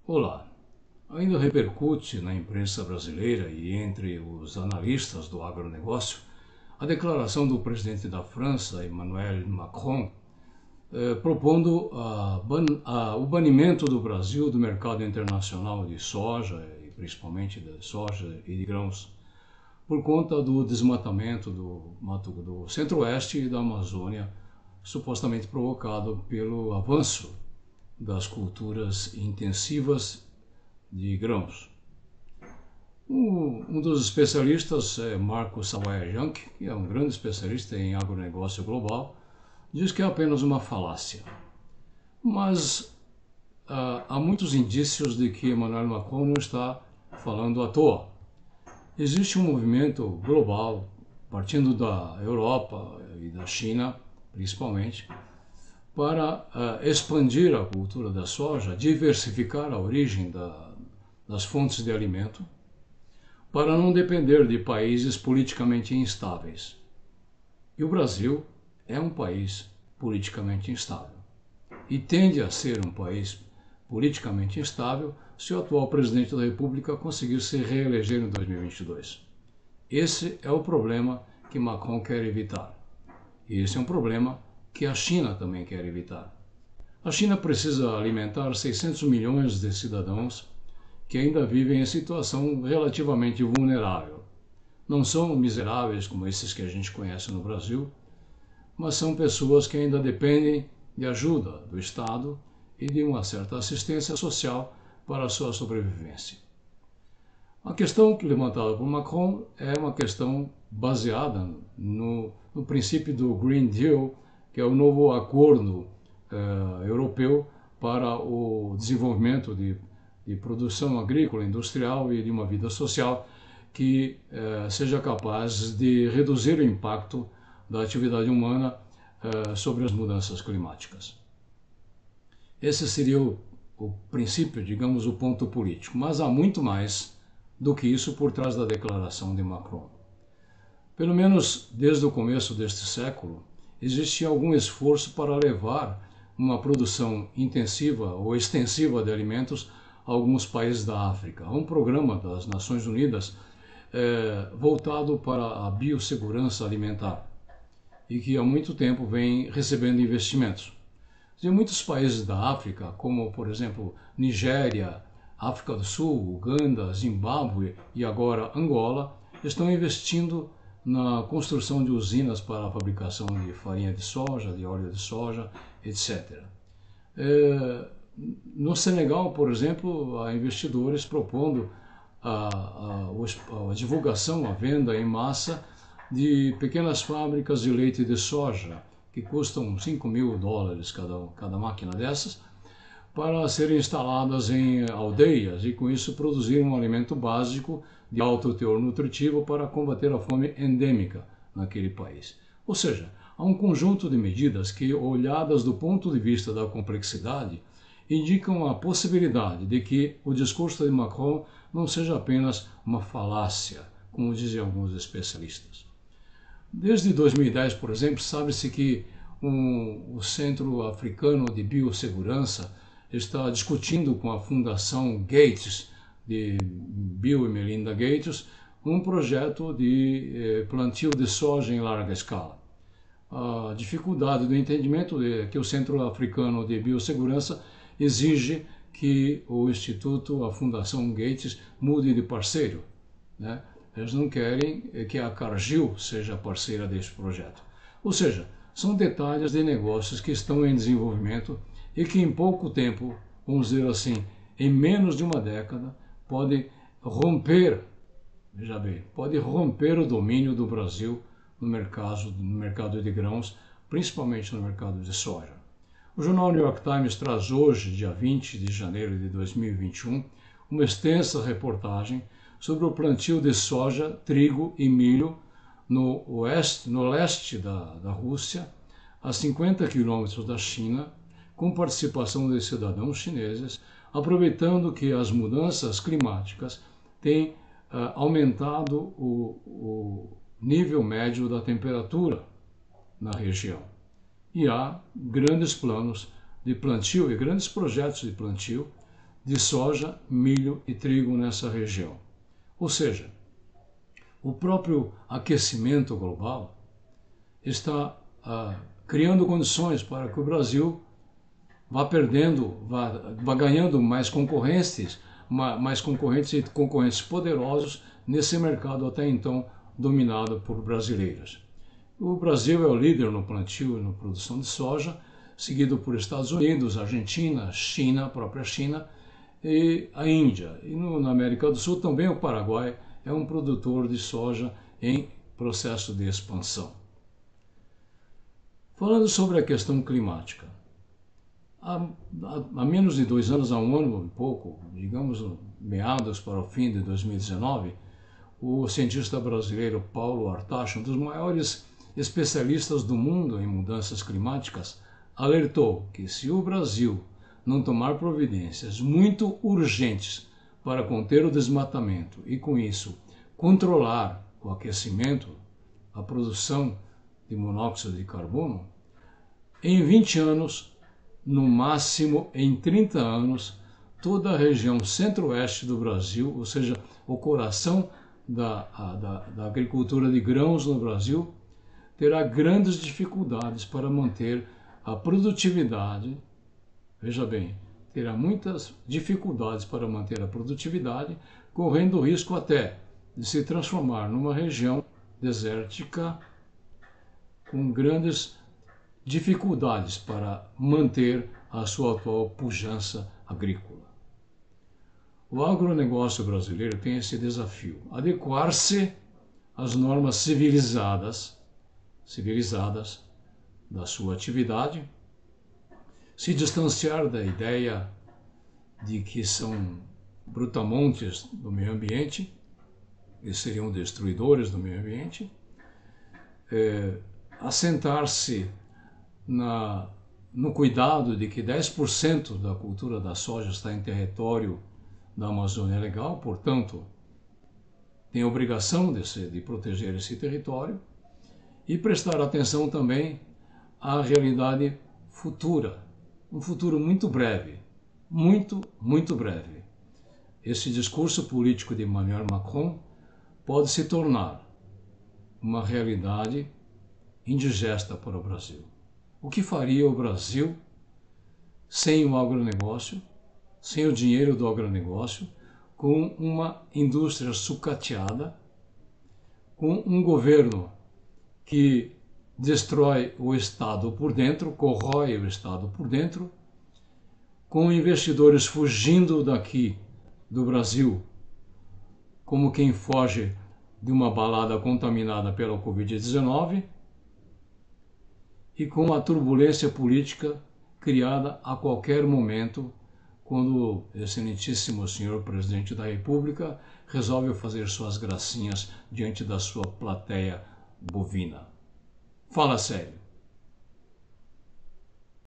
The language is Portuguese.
Olá! Ainda repercute na imprensa brasileira e entre os analistas do agronegócio a declaração do presidente da França, Emmanuel Macron, propondo o banimento do Brasil do mercado internacional de soja, e principalmente de soja e de grãos, por conta do desmatamento do centro-oeste e da Amazônia, supostamente provocado pelo avanço das culturas intensivas de grãos. Um dos especialistas é Marco Sawyer-Junck, que é um grande especialista em agronegócio global, diz que é apenas uma falácia. Mas há muitos indícios de que Emmanuel Macron não está falando à toa. Existe um movimento global, partindo da Europa e da China, principalmente, para expandir a cultura da soja, diversificar a origem das fontes de alimento, para não depender de países politicamente instáveis. E o Brasil é um país politicamente instável. E tende a ser um país politicamente instável se o atual presidente da República conseguir se reeleger em 2022. Esse é o problema que Macron quer evitar. E esse é um problema que a China também quer evitar. A China precisa alimentar 600 milhões de cidadãos que ainda vivem em situação relativamente vulnerável. Não são miseráveis como esses que a gente conhece no Brasil, mas são pessoas que ainda dependem de ajuda do Estado e de uma certa assistência social para a sua sobrevivência. A questão levantada por Macron é uma questão baseada no princípio do Green Deal, que é o novo acordo europeu para o desenvolvimento de produção agrícola, industrial e de uma vida social que seja capaz de reduzir o impacto da atividade humana sobre as mudanças climáticas. Esse seria o princípio, digamos, o ponto político. Mas há muito mais do que isso por trás da declaração de Macron. Pelo menos desde o começo deste século, existe algum esforço para levar uma produção intensiva ou extensiva de alimentos a alguns países da África. Há um programa das Nações Unidas voltado para a biossegurança alimentar e que há muito tempo vem recebendo investimentos. Em muitos países da África, como por exemplo Nigéria, África do Sul, Uganda, Zimbábue e agora Angola, estão investindo na construção de usinas para a fabricação de farinha de soja, de óleo de soja, etc. No Senegal, por exemplo, há investidores propondo a divulgação, a venda em massa de pequenas fábricas de leite de soja, que custam $5.000 cada máquina dessas, para serem instaladas em aldeias e com isso produzir um alimento básico de alto teor nutritivo para combater a fome endêmica naquele país. Ou seja, há um conjunto de medidas que, olhadas do ponto de vista da complexidade, indicam a possibilidade de que o discurso de Macron não seja apenas uma falácia, como dizem alguns especialistas. Desde 2010, por exemplo, sabe-se que o Centro Africano de Biossegurança está discutindo com a Fundação Gates, de Bill e Melinda Gates, um projeto de plantio de soja em larga escala. A dificuldade do entendimento é que o Centro Africano de Biossegurança exige que o Instituto, a Fundação Gates, mude de parceiro, né? Eles não querem que a Cargill seja parceira deste projeto. Ou seja, são detalhes de negócios que estão em desenvolvimento e que em pouco tempo, vamos dizer assim, em menos de uma década, pode romper, veja bem, pode romper o domínio do Brasil no mercado de grãos, principalmente no mercado de soja. O jornal New York Times traz hoje, dia 20 de janeiro de 2021, uma extensa reportagem sobre o plantio de soja, trigo e milho no leste da Rússia, a 50 quilômetros da China, com participação de cidadãos chineses, aproveitando que as mudanças climáticas têm aumentado o nível médio da temperatura na região. E há grandes planos de plantio e grandes projetos de plantio de soja, milho e trigo nessa região. Ou seja, o próprio aquecimento global está criando condições para que o Brasil vá ganhando mais concorrentes e concorrentes poderosos nesse mercado até então dominado por brasileiros. O Brasil é o líder no plantio e na produção de soja, seguido por Estados Unidos, Argentina, China, a própria China e a Índia. E na América do Sul também o Paraguai é um produtor de soja em processo de expansão. Falando sobre a questão climática, há menos de 2 anos, há um ano e pouco, digamos meados para o fim de 2019, o cientista brasileiro Paulo Artacho, um dos maiores especialistas do mundo em mudanças climáticas, alertou que se o Brasil não tomar providências muito urgentes para conter o desmatamento e, com isso, controlar o aquecimento, a produção de monóxido de carbono, em 20 anos, no máximo em 30 anos, toda a região centro-oeste do Brasil, ou seja, o coração da agricultura de grãos no Brasil, terá grandes dificuldades para manter a produtividade. Veja bem, terá muitas dificuldades para manter a produtividade, correndo o risco até de se transformar numa região desértica com grandes dificuldades para manter a sua atual pujança agrícola. O agronegócio brasileiro tem esse desafio: adequar-se às normas civilizadas da sua atividade, se distanciar da ideia de que são brutamontes do meio ambiente e seriam destruidores do meio ambiente, assentar-se no cuidado de que 10% da cultura da soja está em território da Amazônia Legal, portanto, tem a obrigação de proteger esse território e prestar atenção também à realidade futura, um futuro muito breve, muito breve. Esse discurso político de Emmanuel Macron pode se tornar uma realidade indigesta para o Brasil. O que faria o Brasil sem o agronegócio, sem o dinheiro do agronegócio, com uma indústria sucateada, com um governo que destrói o Estado por dentro, corrói o Estado por dentro, com investidores fugindo daqui do Brasil, como quem foge de uma balada contaminada pela Covid-19, e com a turbulência política criada a qualquer momento, quando o excelentíssimo senhor presidente da República resolve fazer suas gracinhas diante da sua plateia bovina. Fala sério.